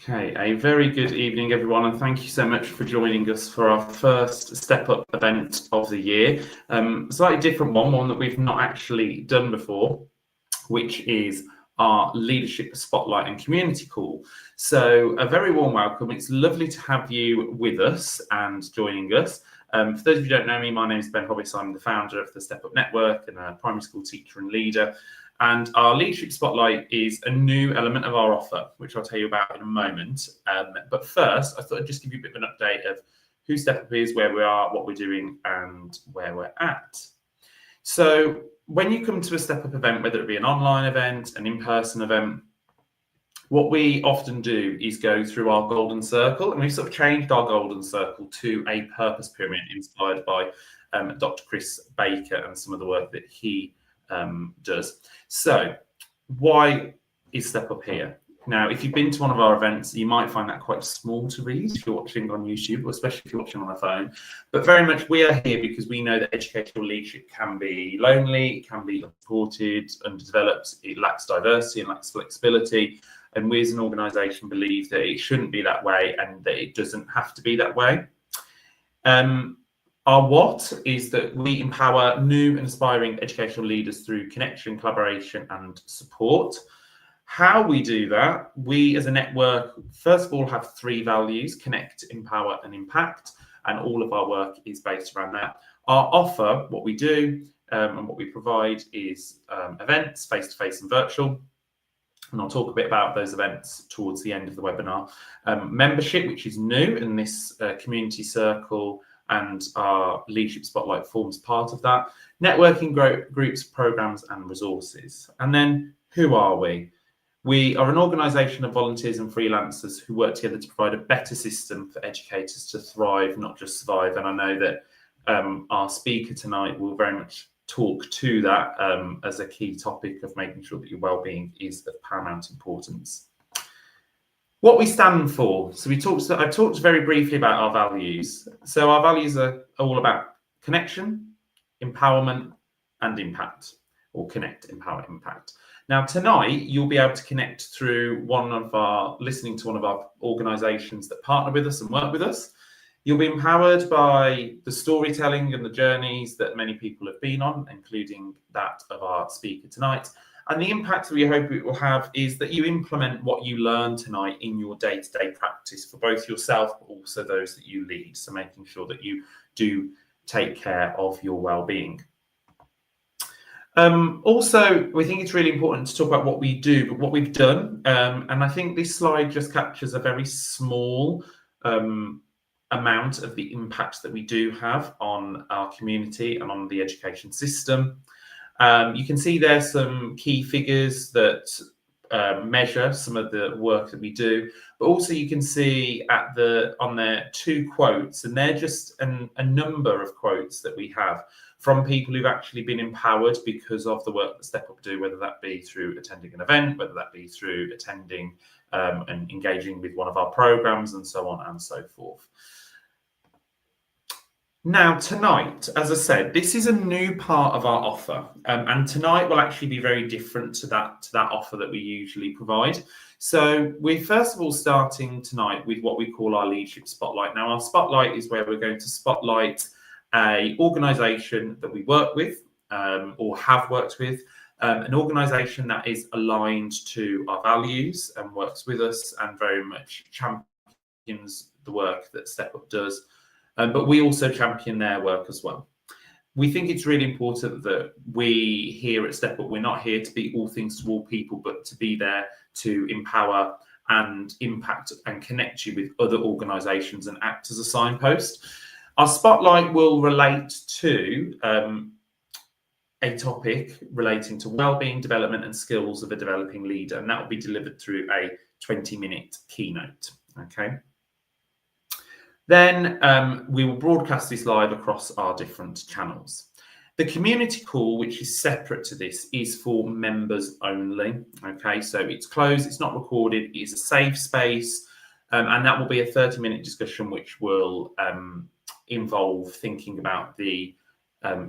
Okay, a very good evening, everyone, and thank you so much for joining us for our first Step Up event of the year. Slightly different one that we've not actually done before, which is our Leadership Spotlight and Community Call. So a very warm welcome. It's lovely to have you with us and joining us. For those of you who don't know me, my name is Ben Hobbis. I'm the founder of the Step Up Network and a primary school teacher and leader. And our Leadership Spotlight is a new element of our offer, which I'll tell you about in a moment. But first, I thought I'd just give you a bit of an update of who Step Up is, where we are, what we're doing, and where we're at. So when you come to a Step Up event, whether it be an online event, an in-person event, what we often do is go through our golden circle, and we've sort of changed our golden circle to a purpose pyramid inspired by Dr. Chris Baker and some of the work that he does. So why is Step Up here? Now, if you've been to one of our events, you might find that quite small to read if you're watching on YouTube, or especially if you're watching on a phone. But very much we are here because we know that educational leadership can be lonely, it can be unsupported, underdeveloped, it lacks diversity and lacks flexibility. And we as an organisation believe that it shouldn't be that way and that it doesn't have to be that way. Our what is that we empower new and aspiring educational leaders through connection, collaboration and support. How we do that, we as a network, first of all, have three values: connect, empower and impact. And all of our work is based around that. Our offer, what we do and what we provide is events, face-to-face and virtual. And I'll talk a bit about those events towards the end of the webinar. Membership, which is new in this community circle, and our Leadership Spotlight forms part of that. Networking groups, programs and resources. And then who are we? We are an organisation of volunteers and freelancers who work together to provide a better system for educators to thrive, not just survive. And I know that our speaker tonight will very much talk to that as a key topic of making sure that your wellbeing is of paramount importance. What we stand for. So I've talked very briefly about our values. So our values are all about connection, empowerment and impact, or connect, empower, impact. Now tonight you'll be able to connect through listening to one of our organisations that partner with us and work with us. You'll be empowered by the storytelling and the journeys that many people have been on, including that of our speaker tonight. And the impact that we hope it will have is that you implement what you learn tonight in your day-to-day practice for both yourself, but also those that you lead. So making sure that you do take care of your well-being. Also, we think it's really important to talk about what we do, but what we've done. And I think this slide just captures a very small amount of the impact that we do have on our community and on the education system. You can see there some key figures that measure some of the work that we do, but also you can see on there 2 quotes, and they're just a number of quotes that we have from people who've actually been empowered because of the work that Step Up do, whether that be through attending an event, whether that be through attending and engaging with one of our programs, and so on and so forth. Now, tonight, as I said, this is a new part of our offer, and tonight will actually be very different to that offer that we usually provide. So we're first of all starting tonight with what we call our Leadership Spotlight. Now, our Spotlight is where we're going to spotlight an organisation that we work with or have worked with, an organisation that is aligned to our values and works with us and very much champions the work that Step Up does. But we also champion their work as well. We think it's really important that we here at Step Up, we're not here to be all things to all people, but to be there to empower and impact and connect you with other organisations and act as a signpost. Our spotlight will relate to a topic relating to wellbeing, development and skills of a developing leader, and that will be delivered through a 20-minute keynote. Okay. Then we will broadcast this live across our different channels. The community call, which is separate to this, is for members only. Okay, so it's closed, it's not recorded, it is a safe space, and that will be a 30-minute discussion which will involve thinking about the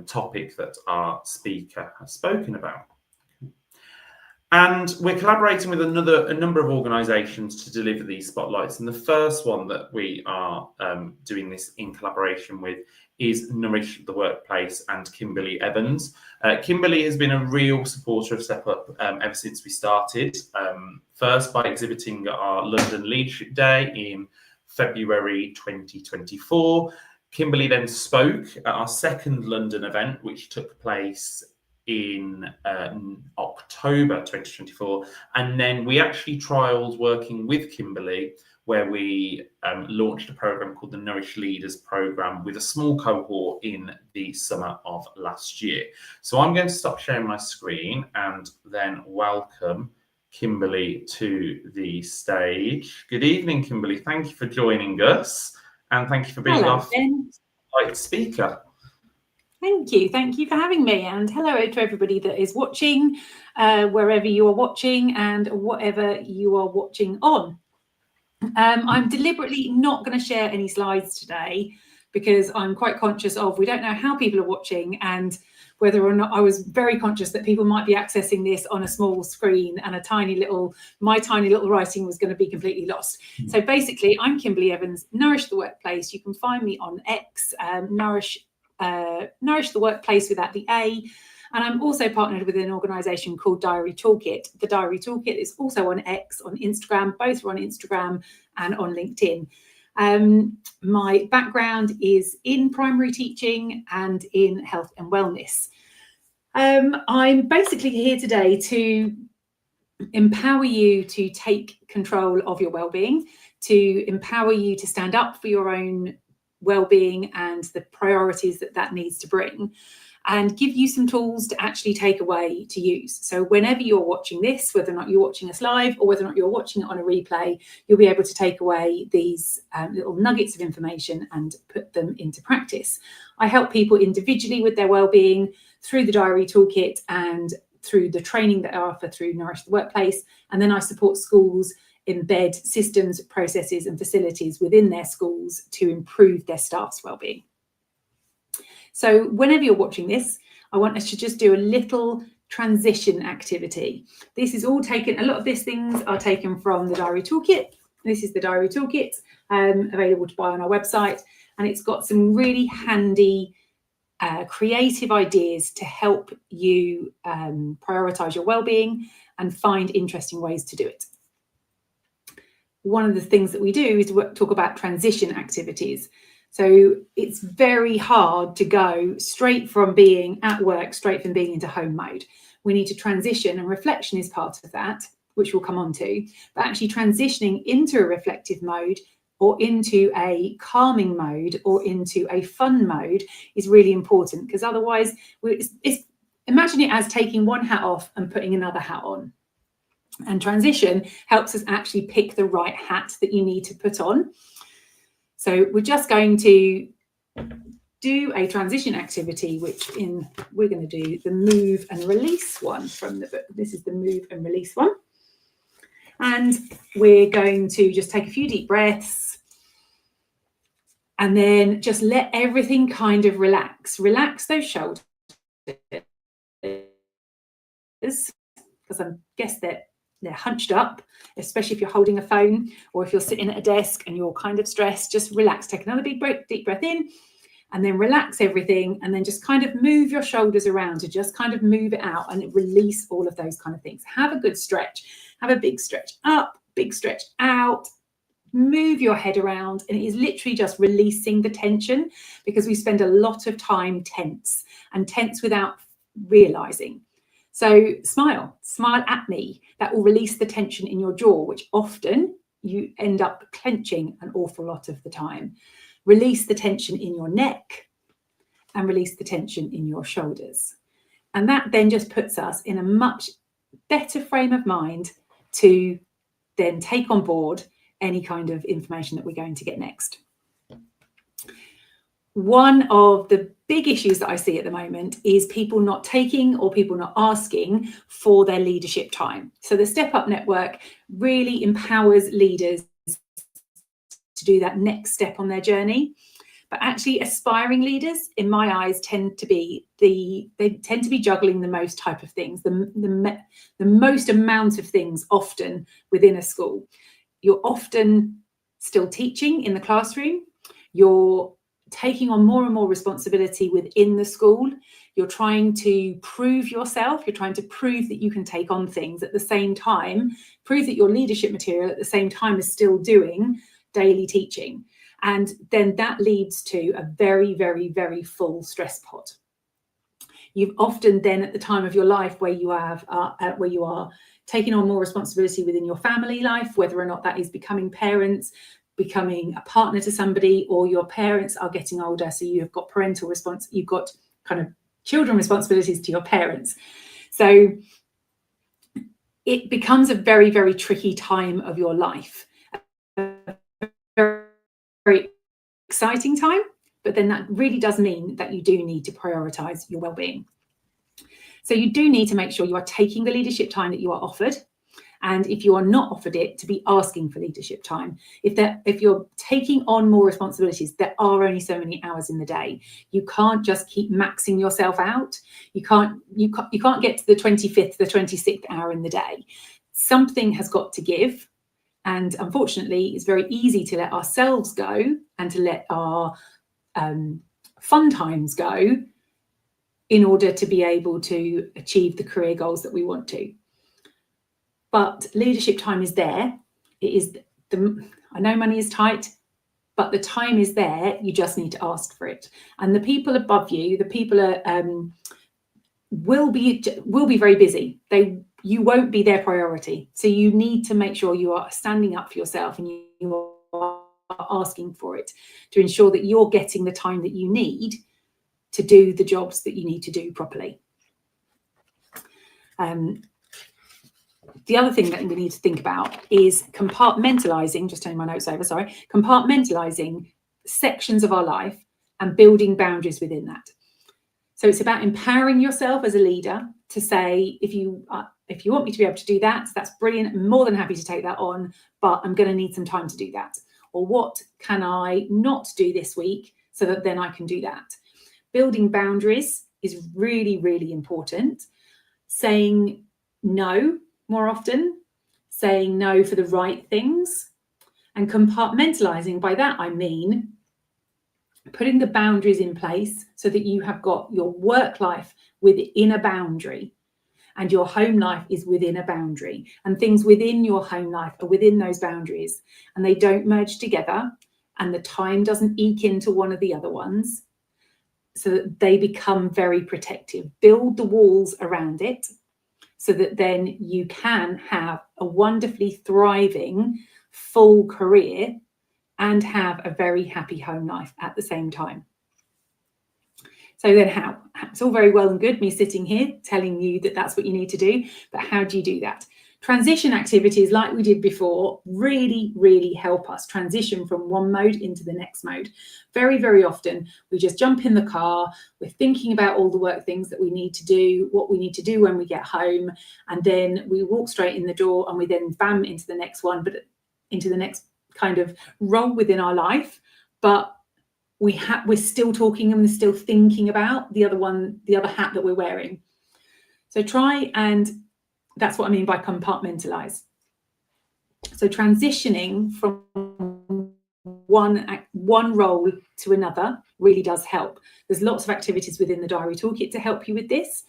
topic that our speaker has spoken about. And we're collaborating with a number of organisations to deliver these spotlights. And the first one that we are doing this in collaboration with is Nourish the Workplace and Kimberley Evans. Kimberley has been a real supporter of Step Up ever since we started. First by exhibiting at our London Leadership Day in February 2024. Kimberley then spoke at our second London event, which took place in October 2024, and then we actually trialed working with Kimberley, where we launched a program called the Nourish Leaders program with a small cohort in the summer of last year. So I'm going to stop sharing my screen and then welcome Kimberley to the stage. Good evening, Kimberley. Thank you for joining us, and thank you for being our first speaker. Thank you. Thank you for having me. And hello to everybody that is watching, wherever you are watching and whatever you are watching on. I'm deliberately not going to share any slides today because I'm quite conscious of, we don't know how people are watching and whether or not, I was very conscious that people might be accessing this on a small screen and my tiny little writing was going to be completely lost. So basically, I'm Kimberley Evans, Nourish the Workplace. You can find me on X, Nourish the Workplace without the A, and I'm also partnered with an organisation called Diary Toolkit. The Diary Toolkit is also on X, on Instagram. Both are on Instagram and on LinkedIn. My background is in primary teaching and in health and wellness. I'm basically here today to empower you to take control of your wellbeing, to empower you to stand up for your own wellbeing and the priorities that needs to bring, and give you some tools to actually take away to use. So whenever you're watching this, whether or not you're watching us live or whether or not you're watching it on a replay, you'll be able to take away these little nuggets of information and put them into practice. I help people individually with their wellbeing through the Diary Toolkit and through the training that I offer through Nourish the Workplace. And then I support schools embed systems, processes and facilities within their schools to improve their staff's wellbeing. So whenever you're watching this, I want us to just do a little transition activity. This is all taken, a lot of these things are taken from the Diary Toolkit. This is the Diary Toolkit, available to buy on our website, and it's got some really handy creative ideas to help you prioritise your wellbeing and find interesting ways to do it. One of the things that we do is talk about transition activities. So it's very hard to go straight from being at work, straight from being into home mode. We need to transition, and reflection is part of that, which we'll come on to. But actually transitioning into a reflective mode or into a calming mode or into a fun mode is really important, because otherwise, imagine it as taking one hat off and putting another hat on. And transition helps us actually pick the right hat that you need to put on. So we're just going to do a transition activity, we're going to do the move and release one from the book. This is the move and release one. And we're going to just take a few deep breaths and then just let everything kind of relax. Relax those shoulders, because I guess that they're hunched up, especially if you're holding a phone or if you're sitting at a desk and you're kind of stressed. Just relax, take another big deep breath in, and then relax everything, and then just kind of move your shoulders around to just kind of move it out and release all of those kind of things. Have a good stretch, have a big stretch up, big stretch out, move your head around, and it is literally just releasing the tension, because we spend a lot of time tense without realizing. So smile at me. That will release the tension in your jaw, which often you end up clenching an awful lot of the time. Release the tension in your neck and release the tension in your shoulders. And that then just puts us in a much better frame of mind to then take on board any kind of information that we're going to get next. One of the big issues that I see at the moment is people not taking or people not asking for their leadership time. So the Step Up Network really empowers leaders to do that next step on their journey. But actually aspiring leaders, in my eyes, tend to be juggling the most type of things, the most amount of things often within a school. You're often still teaching in the classroom. You're taking on more and more responsibility within the school. You're trying to prove yourself. You're trying to prove that you can take on things at the same time, prove that your leadership material at the same time is still doing daily teaching. And then that leads to a very, very, very full stress pot. You've often then at the time of your life where you are taking on more responsibility within your family life, whether or not that is becoming parents, becoming a partner to somebody, or your parents are getting older, so you've got parental response, you've got kind of children responsibilities to your parents. So it becomes a very, very tricky time of your life. Very exciting time, but then that really does mean that you do need to prioritize your well-being. So you do need to make sure you are taking the leadership time that you are offered, and if you are not offered it, to be asking for leadership time. If you're taking on more responsibilities, there are only so many hours in the day. You can't just keep maxing yourself out. You can't get to the 25th, the 26th hour in the day. Something has got to give. And unfortunately, it's very easy to let ourselves go and to let our fun times go in order to be able to achieve the career goals that we want to. But leadership time is there. I know money is tight, but the time is there. You just need to ask for it. And the people above you, the people will be very busy. You won't be their priority. So you need to make sure you are standing up for yourself and you are asking for it to ensure that you're getting the time that you need to do the jobs that you need to do properly. The other thing that we need to think about is compartmentalizing, just turning my notes over, sorry, compartmentalizing sections of our life and building boundaries within that. So it's about empowering yourself as a leader to say, if you want me to be able to do that, that's brilliant. I'm more than happy to take that on, but I'm going to need some time to do that. Or what can I not do this week so that then I can do that? Building boundaries is really, really important. Saying no more often, saying no for the right things, and compartmentalizing. By that, I mean putting the boundaries in place so that you have got your work life within a boundary and your home life is within a boundary, and things within your home life are within those boundaries, and they don't merge together, and the time doesn't eke into one of the other ones, so that they become very protective. Build the walls around it so that then you can have a wonderfully thriving full career and have a very happy home life at the same time. So then how? It's all very well and good me sitting here telling you that that's what you need to do, but how do you do that? Transition activities like we did before really, really help us transition from one mode into the next mode. Very, very often we just jump in the car, we're thinking about all the work things that we need to do, what we need to do when we get home, and then we walk straight in the door and we then bam into the next one, but into the next kind of role within our life. But we're still talking and we're still thinking about the other hat that we're wearing. So that's what I mean by compartmentalize. So transitioning from one role to another really does help. There's lots of activities within the Diary Toolkit to help you with this.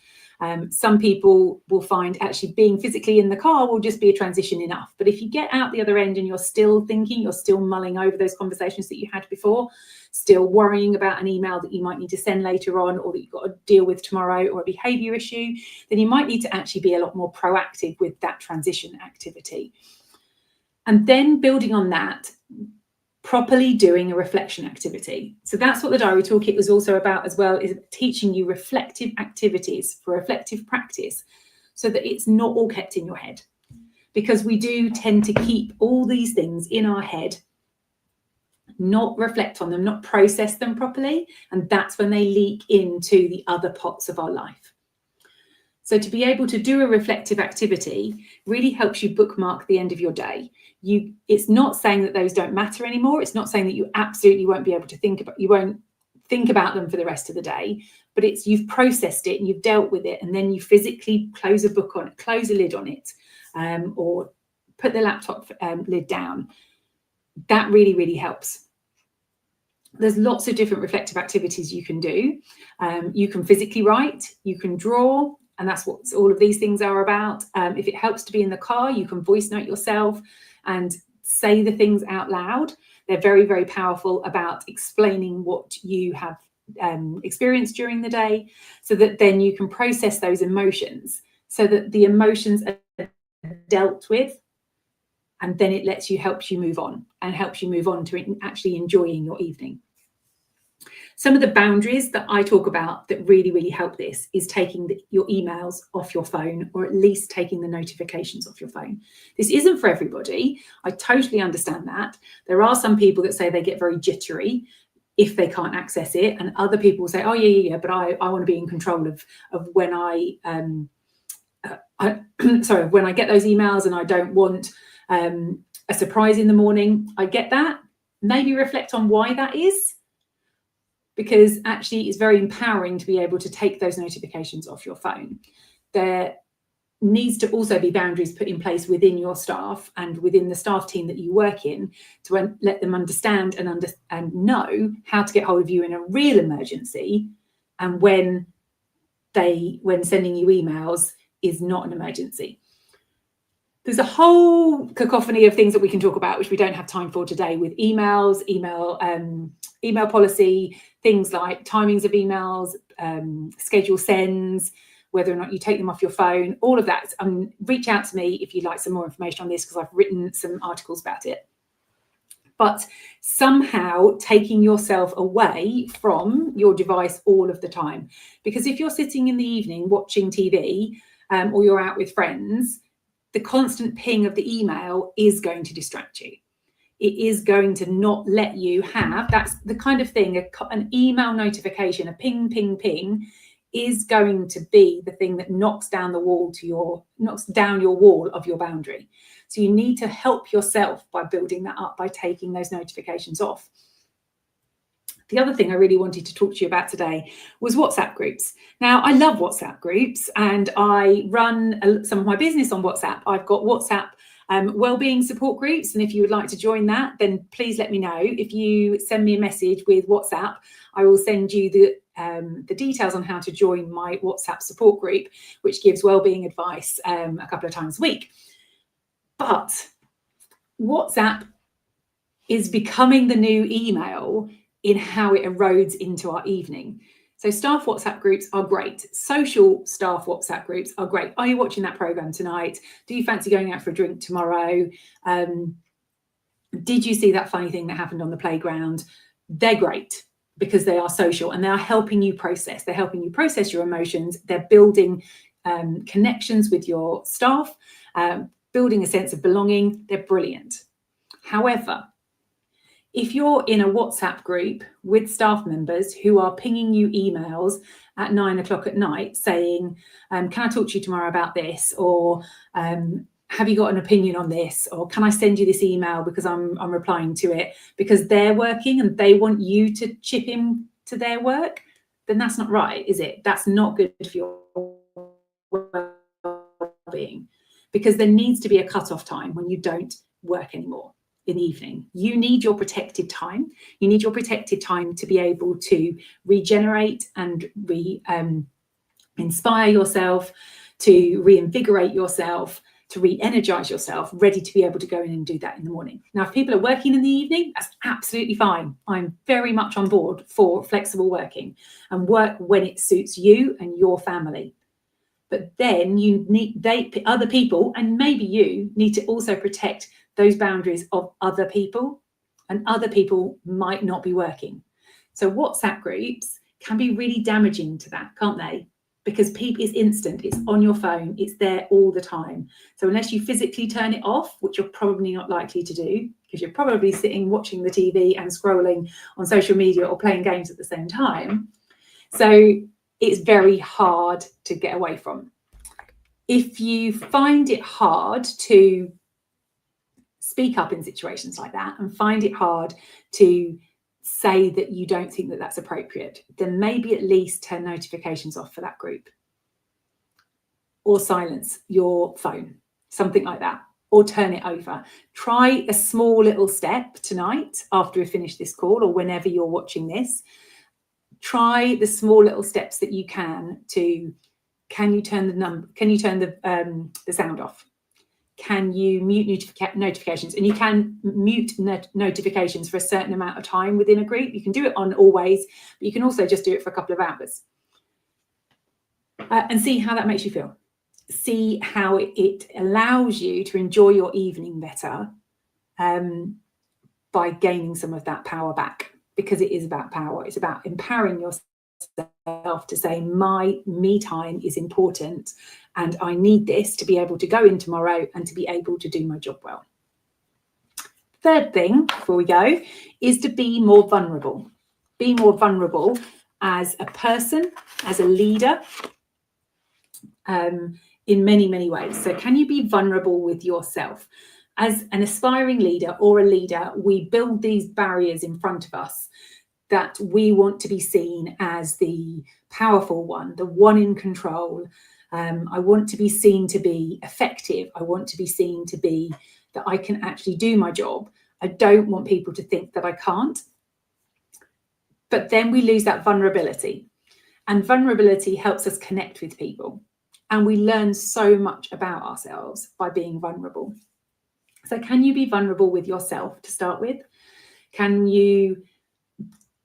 Some people will find actually being physically in the car will just be a transition enough. But if you get out the other end and you're still thinking, you're still mulling over those conversations that you had before, still worrying about an email that you might need to send later on or that you've got to deal with tomorrow, or a behaviour issue, then you might need to actually be a lot more proactive with that transition activity. And then building on that, properly doing a reflection activity. So that's what the Diary Toolkit was also about as well, is teaching you reflective activities for reflective practice so that it's not all kept in your head. Because we do tend to keep all these things in our head, not reflect on them, not process them properly, and that's when they leak into the other parts of our life. So to be able to do a reflective activity really helps you bookmark the end of your day. It's not saying that those don't matter anymore. It's not saying that you absolutely won't be able to think about them for the rest of the day, but you've processed it and you've dealt with it, and then you physically close a book on it, close a lid on it, or put the laptop lid down. That really, really helps. There's lots of different reflective activities you can do. You can physically write, you can draw, and that's what all of these things are about. If it helps to be in the car, you can voice note yourself and say the things out loud. They're very, very powerful about explaining what you have experienced during the day, so that then you can process those emotions, so that the emotions are dealt with, and then it helps you move on to actually enjoying your evening. Some of the boundaries that I talk about that really, really help this is taking your emails off your phone, or at least taking the notifications off your phone. This isn't for everybody. I totally understand that. There are some people that say they get very jittery if they can't access it, and other people say, oh yeah, but I want to be in control of when when I get those emails, and I don't want a surprise in the morning. I get that. Maybe reflect on why that is, because actually it's very empowering to be able to take those notifications off your phone. There needs to also be boundaries put in place within your staff and within the staff team that you work in, to let them understand and know how to get hold of you in a real emergency, and when sending you emails is not an emergency. There's a whole cacophony of things that we can talk about, which we don't have time for today, with emails, email policy, things like timings of emails, schedule sends, whether or not you take them off your phone, all of that. Reach out to me if you'd like some more information on this, because I've written some articles about it. But somehow taking yourself away from your device all of the time. Because if you're sitting in the evening watching TV, or you're out with friends, the constant ping of the email is going to distract you. It is going to not let you have, that's the kind of thing, an email notification, a ping, ping, ping, is going to be the thing that knocks down your wall of your boundary. So you need to help yourself by building that up, by taking those notifications off. The other thing I really wanted to talk to you about today was WhatsApp groups. Now, I love WhatsApp groups, and I run some of my business on WhatsApp. I've got WhatsApp Wellbeing support groups, and if you would like to join that, then please let me know. If you send me a message with WhatsApp, I will send you the details on how to join my WhatsApp support group, which gives wellbeing advice a couple of times a week. But WhatsApp is becoming the new email in how it erodes into our evening. So staff WhatsApp groups are great. Social staff WhatsApp groups are great. Are you watching that program tonight? Do you fancy going out for a drink tomorrow? Did you see that funny thing that happened on the playground? They're great because they are social, and they are helping you process. They're helping you process your emotions. They're building connections with your staff, building a sense of belonging. They're brilliant. However, if you're in a WhatsApp group with staff members who are pinging you emails at 9 o'clock at night saying, can I talk to you tomorrow about this? Or have you got an opinion on this? Or can I send you this email because I'm replying to it because they're working and they want you to chip in to their work? Then that's not right, is it? That's not good for your well-being, because there needs to be a cut-off time when you don't work anymore. In the evening, you need your protected time. You need your protected time to be able to regenerate and inspire yourself, to reinvigorate yourself, to re-energize yourself, ready to be able to go in and do that in the morning. Now, if people are working in the evening, that's absolutely fine. I'm very much on board for flexible working and work when it suits you and your family. But then other people, and maybe you, need to also protect those boundaries of other people, and other people might not be working. So WhatsApp groups can be really damaging to that, can't they? Because it's instant, it's on your phone, it's there all the time. So unless you physically turn it off, which you're probably not likely to do, because you're probably sitting watching the TV and scrolling on social media or playing games at the same time. So it's very hard to get away from. If you find it hard to speak up in situations like that and find it hard to say that you don't think that that's appropriate, then maybe at least turn notifications off for that group, or silence your phone, something like that, or turn it over. Try a small little step tonight after we finish this call, or whenever you're watching this. Try the small little steps that you can to, can you turn the sound off? Can you mute notifications? And you can mute notifications for a certain amount of time within a group. You can do it on always, but you can also just do it for a couple of hours. And see how that makes you feel. See how it allows you to enjoy your evening better by gaining some of that power back, because it is about power. It's about empowering yourself to say, my me time is important and I need this to be able to go in tomorrow and to be able to do my job well. Third thing before we go is to be more vulnerable. Be more vulnerable as a person, as a leader, in many, many ways. So can you be vulnerable with yourself? As an aspiring leader or a leader, we build these barriers in front of us that we want to be seen as the powerful one, the one in control. I want to be seen to be effective. I want to be seen to be that I can actually do my job. I don't want people to think that I can't. But then we lose that vulnerability. And vulnerability helps us connect with people. And we learn so much about ourselves by being vulnerable. So can you be vulnerable with yourself to start with? Can you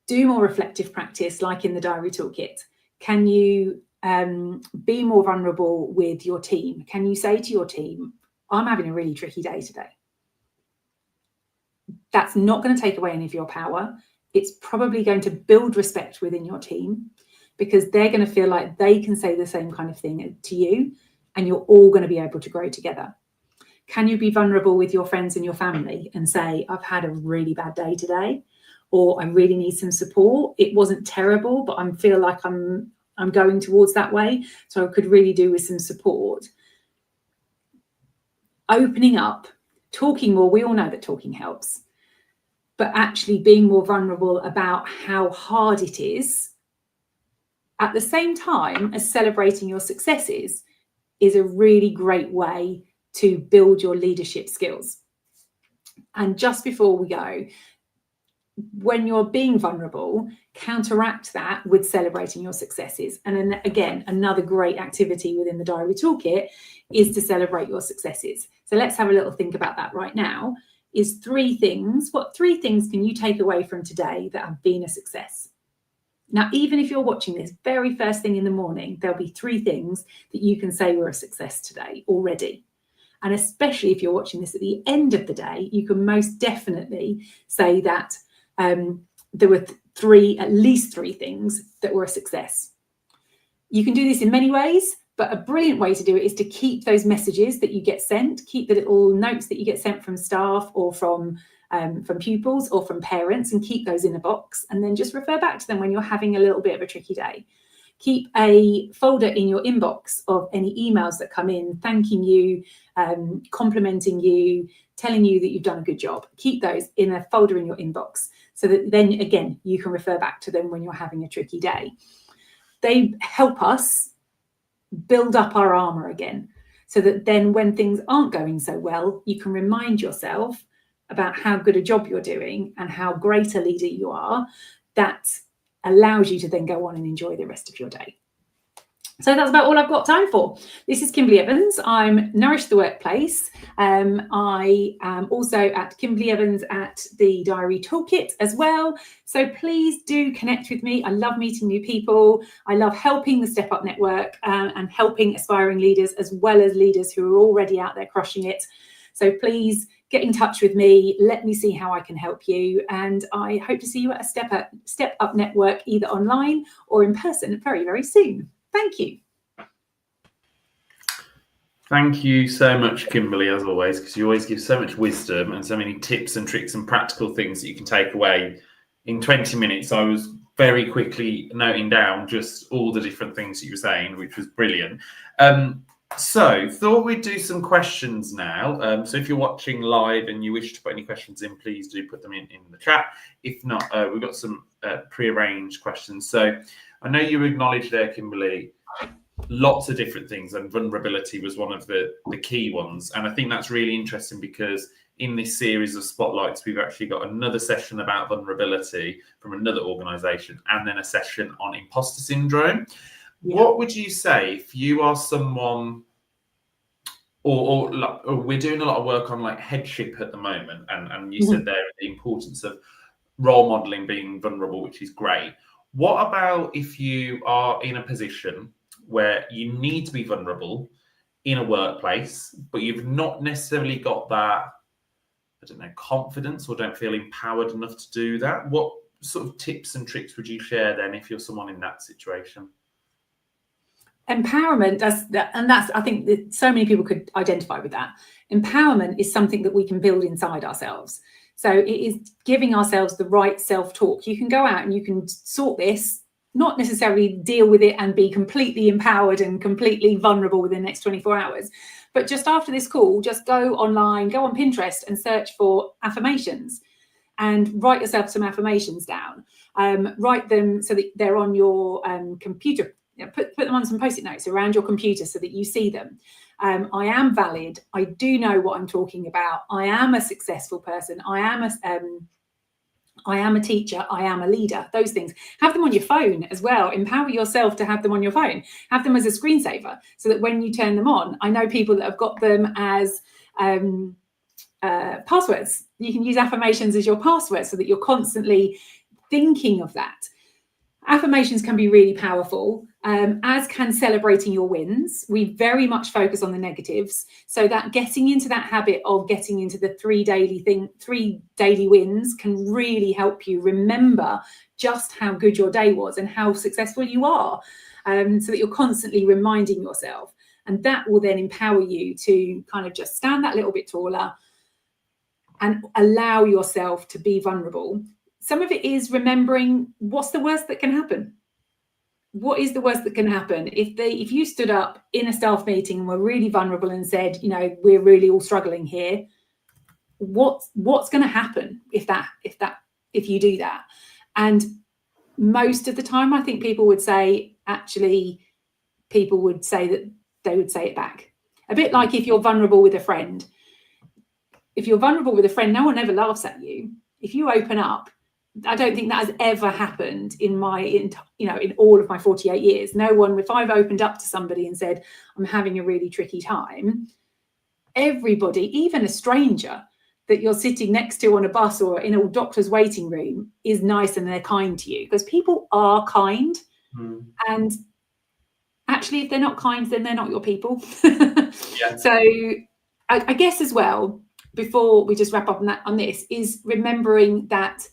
do more reflective practice like in the Diary Toolkit? Can you be more vulnerable with your team? Can you say to your team, I'm having a really tricky day today? That's not going to take away any of your power. It's probably going to build respect within your team, because they're going to feel like they can say the same kind of thing to you, and you're all going to be able to grow together. Can you be vulnerable with your friends and your family and say, I've had a really bad day today, or I really need some support. It wasn't terrible, but I feel like I'm going towards that way, so I could really do with some support. Opening up, talking more. We all know that talking helps, but actually being more vulnerable about how hard it is, at the same time as celebrating your successes, is a really great way to build your leadership skills. And just before we go, when you're being vulnerable, counteract that with celebrating your successes. And then again, another great activity within the Diary Toolkit is to celebrate your successes. So let's have a little think about that right now. Is 3 things. What 3 things can you take away from today that have been a success? Now, even if you're watching this very first thing in the morning, there'll be 3 things that you can say were a success today already. And especially if you're watching this at the end of the day, you can most definitely say that there were at least 3 things that were a success. You can do this in many ways, but a brilliant way to do it is to keep those messages that you get sent, keep the little notes that you get sent from staff or from pupils or from parents, and keep those in a box, and then just refer back to them when you're having a little bit of a tricky day. Keep a folder in your inbox of any emails that come in, thanking you, complimenting you, telling you that you've done a good job. Keep those in a folder in your inbox so that then, again, you can refer back to them when you're having a tricky day. They help us build up our armor again, so that then when things aren't going so well, you can remind yourself about how good a job you're doing and how great a leader you are. That allows you to then go on and enjoy the rest of your day. So that's about all I've got time for. This is Kimberley Evans. I'm Nourish the Workplace. I am also at Kimberley Evans at the Diary Toolkit as well. So please do connect with me. I love meeting new people. I love helping the Step Up Network and helping aspiring leaders as well as leaders who are already out there crushing it. So please get in touch with me. Let me see how I can help you. And I hope to see you at a Step Up Network, either online or in person very, very soon. Thank you. Thank you so much, Kimberley, as always, because you always give so much wisdom and so many tips and tricks and practical things that you can take away. In 20 minutes, I was very quickly noting down just all the different things that you were saying, which was brilliant. So, thought we'd do some questions now. So, if you're watching live and you wish to put any questions in, please do put them in the chat. If not, we've got some pre-arranged questions. So, I know you acknowledged there, Kimberley, lots of different things, and vulnerability was one of the key ones. And I think that's really interesting because in this series of spotlights, we've actually got another session about vulnerability from another organisation, and then a session on imposter syndrome. Yeah. What would you say if you are someone, or we're doing a lot of work on like headship at the moment, and you said there the importance of role modeling being vulnerable, which is great. What about if you are in a position where you need to be vulnerable in a workplace, but you've not necessarily got that, I don't know, confidence, or don't feel empowered enough to do that? What sort of tips and tricks would you share then if you're someone in that situation? Empowerment, that's I think that so many people could identify with that. Empowerment is something that we can build inside ourselves. So it is giving ourselves the right self-talk. You can go out and you can sort this, not necessarily deal with it and be completely empowered and completely vulnerable within the next 24 hours. But just after this call, just go online, go on Pinterest and search for affirmations and write yourself some affirmations down. Write them so that they're on your computer. Put them on some Post-it notes around your computer so that you see them. I am valid. I do know what I'm talking about. I am a successful person. I am a teacher. I am a leader. Those things. Have them on your phone as well. Empower yourself to have them on your phone. Have them as a screensaver so that when you turn them on, I know people that have got them as passwords. You can use affirmations as your password so that you're constantly thinking of that. Affirmations can be really powerful, as can celebrating your wins. We very much focus on the negatives, so that getting into that habit of getting into the 3 daily wins can really help you remember just how good your day was and how successful you are, so that you're constantly reminding yourself. And that will then empower you to kind of just stand that little bit taller and allow yourself to be vulnerable. Some of it is remembering what's the worst that can happen. What is the worst that can happen? If you stood up in a staff meeting and were really vulnerable and said, you know, we're really all struggling here, what's going to happen if you do that? And most of the time, I think people would say that they would say it back. A bit like if you're vulnerable with a friend. If you're vulnerable with a friend, no one ever laughs at you. If you open up, I don't think that has ever happened in all of my 48 years. No one, if I've opened up to somebody and said, I'm having a really tricky time, everybody, even a stranger that you're sitting next to on a bus or in a doctor's waiting room, is nice and they're kind to you, because people are kind. And actually, if they're not kind, then they're not your people. Yeah. So I guess as well, before we just wrap up on this, is remembering that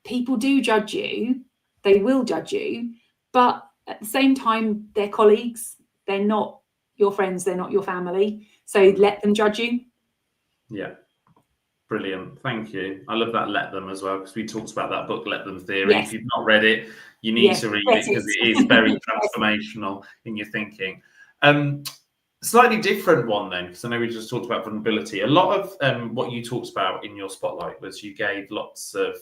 people do judge you. They will judge you, but at the same time, they're colleagues. They're not your friends. They're not your family. So let them judge you. Yeah. Brilliant. Thank you. I love that let them as well, because we talked about that book, Let Them Theory. Yes. If you've not read it, you need to read it, because it is very transformational in your thinking. Slightly different one then, because I know we just talked about vulnerability. A lot of what you talked about in your spotlight was you gave lots of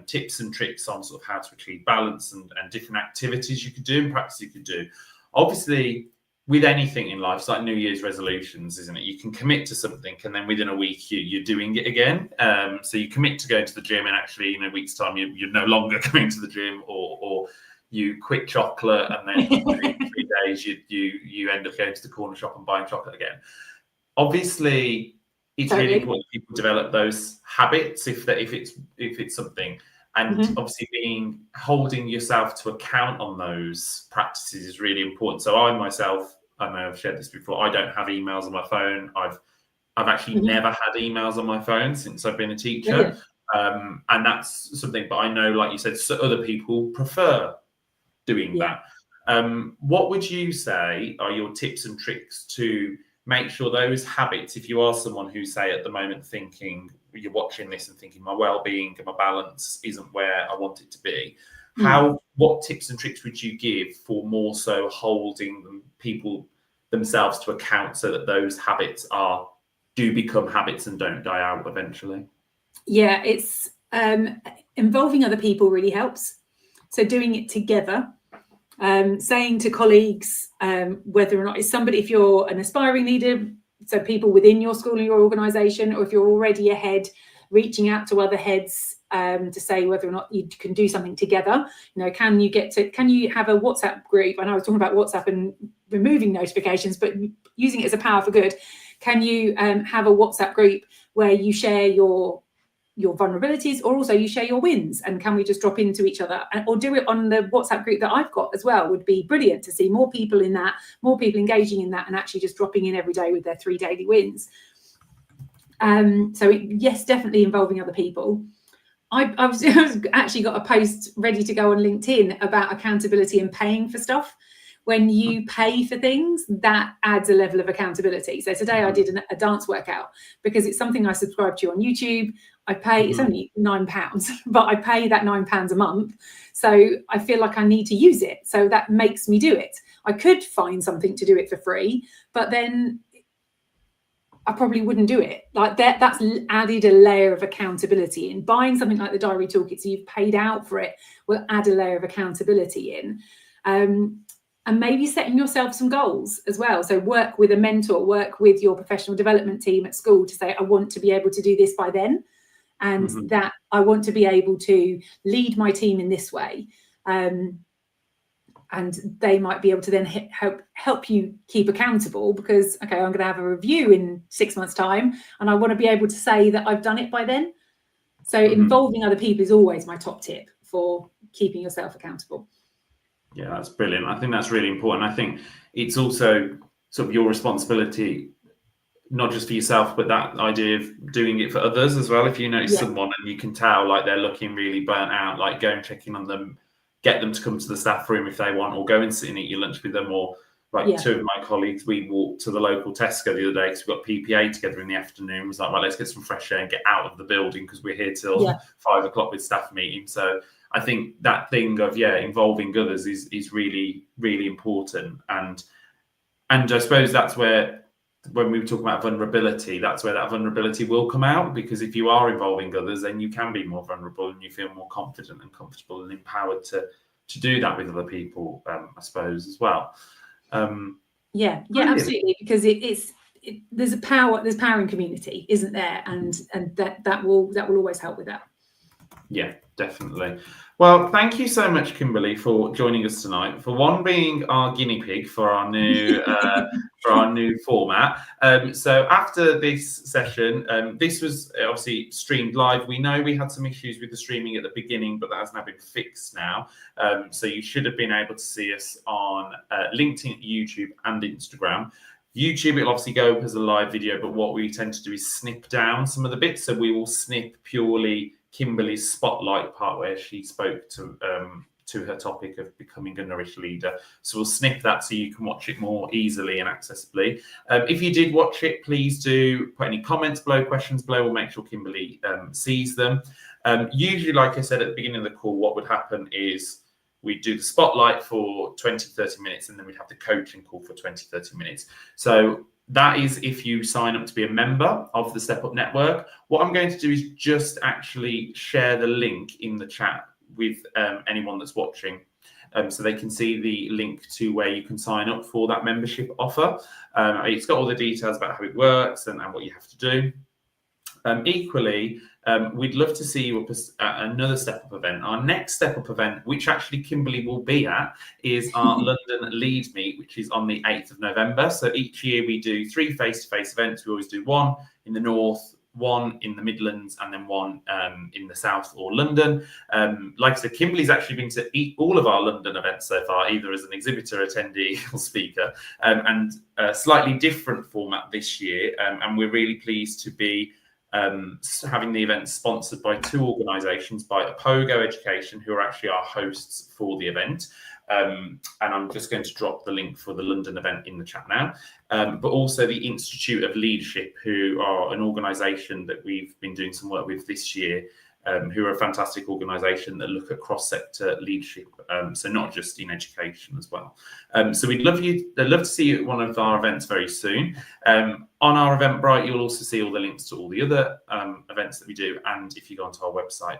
tips and tricks on sort of how to achieve balance and different activities you could do and practice you could do. Obviously, with anything in life, it's like New Year's resolutions, isn't it? You can commit to something and then within a week you're doing it again. So you commit to going to the gym and actually in a week's time you're no longer going to the gym, or you quit chocolate and then within 3 days you end up going to the corner shop and buying chocolate again. Obviously, it's really important that people develop those habits if it's something, and obviously holding yourself to account on those practices is really important. So I myself, I know I've shared this before, I don't have emails on my phone. I've actually never had emails on my phone since I've been a teacher. And that's something, but I know, like you said, so other people prefer doing that. What would you say are your tips and tricks to make sure those habits, if you are someone who, say, at the moment thinking, you're watching this and thinking my well-being and my balance isn't where I want it to be, what tips and tricks would you give for more so holding the themselves to account so that those habits do become habits and don't die out eventually? Yeah, it's involving other people really helps. So doing it together, saying to colleagues, whether or not it's somebody, if you're an aspiring leader, so people within your school and your organisation, or if you're already a head, reaching out to other heads to say whether or not you can do something together. You know, can you have a WhatsApp group? And I was talking about WhatsApp and removing notifications, but using it as a power for good. Can you have a WhatsApp group where you share your vulnerabilities, or also you share your wins, and can we just drop into each other, or do it on the WhatsApp group that I've got as well? Would be brilliant to see more people in that, more people engaging in that, and actually just dropping in every day with their 3 daily wins. So yes, definitely involving other people. I've actually got a post ready to go on LinkedIn about accountability and paying for stuff. When you pay for things, that adds a level of accountability. So today I did a dance workout because it's something I subscribe to on YouTube. I pay, it's only £9, but I pay that £9 a month. So I feel like I need to use it. So that makes me do it. I could find something to do it for free, but then I probably wouldn't do it. Like that's added a layer of accountability in. Buying something like the Diary Toolkit, so you've paid out for it, will add a layer of accountability in. And maybe setting yourself some goals as well. So work with a mentor, work with your professional development team at school to say, I want to be able to do this by then. And that I want to be able to lead my team in this way. And they might be able to then help you keep accountable, because, okay, I'm going to have a review in 6 months' time, and I want to be able to say that I've done it by then. So involving other people is always my top tip for keeping yourself accountable. Yeah, that's brilliant. I think that's really important. I think it's also sort of your responsibility, not just for yourself, but that idea of doing it for others as well. If you notice someone and you can tell like they're looking really burnt out, like go and check in on them, get them to come to the staff room if they want, or go and sit and eat your lunch with them. Or like two of my colleagues, we walked to the local Tesco the other day because we got PPA together in the afternoon. It was like, right, let's get some fresh air and get out of the building because we're here till 5 o'clock with staff meeting. So I think that thing of involving others is really, really important. And I suppose that's where, when we talk about vulnerability, that's where that vulnerability will come out, because if you are involving others, then you can be more vulnerable and you feel more confident and comfortable and empowered to do that with other people, I suppose, as well. Absolutely, because there's power in community, isn't there? And that will always help with that. Yeah, definitely. Well, thank you so much, Kimberley, for joining us tonight. For one, being our guinea pig for our new format. So after this session, this was obviously streamed live. We know we had some issues with the streaming at the beginning, but that has now been fixed now. So you should have been able to see us on LinkedIn, YouTube, and Instagram. YouTube, it'll obviously go up as a live video, but what we tend to do is snip down some of the bits. So we will snip purely Kimberley's spotlight part where she spoke to her topic of becoming a nourished leader. So we'll snip that so you can watch it more easily and accessibly. If you did watch it, please do put any comments below, questions below. We'll make sure Kimberley sees them. Usually, like I said at the beginning of the call, what would happen is we'd do the spotlight for 20-30 minutes, and then we'd have the coaching call for 20-30 minutes. So that is if you sign up to be a member of the Step Up Network. What I'm going to do is just actually share the link in the chat with anyone that's watching, so they can see the link to where you can sign up for that membership offer. It's got all the details about how it works and what you have to do. Equally, we'd love to see you at another Step Up event. Our next Step Up event, which actually Kimberley will be at, is our London Lead Meet, which is on the 8th of November. So each year we do 3 face-to-face events. We always do one in the north, one in the Midlands, and then one in the south or London. Like I said, Kimberley's actually been to all of our London events so far, either as an exhibitor, attendee, or speaker, and a slightly different format this year. And we're really pleased to be having the event sponsored by 2 organisations, by Apogo Education, who are actually our hosts for the event. And I'm just going to drop the link for the London event in the chat now. But also the Institute of Leadership, who are an organisation that we've been doing some work with this year. who are a fantastic organisation that look at cross-sector leadership, so not just in education as well. So I'd love to see you at one of our events very soon. On our Eventbrite, you'll also see all the links to all the other events that we do, and if you go onto our website,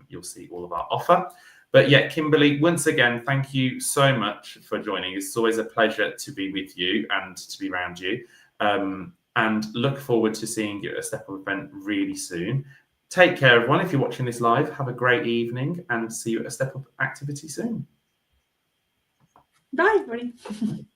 you'll see all of our offer. But yeah, Kimberley, once again, thank you so much for joining. It's always a pleasure to be with you and to be around you. And look forward to seeing you at a Step Up event really soon. Take care, everyone. If you're watching this live, have a great evening and see you at a Step Up activity soon. Bye, everybody.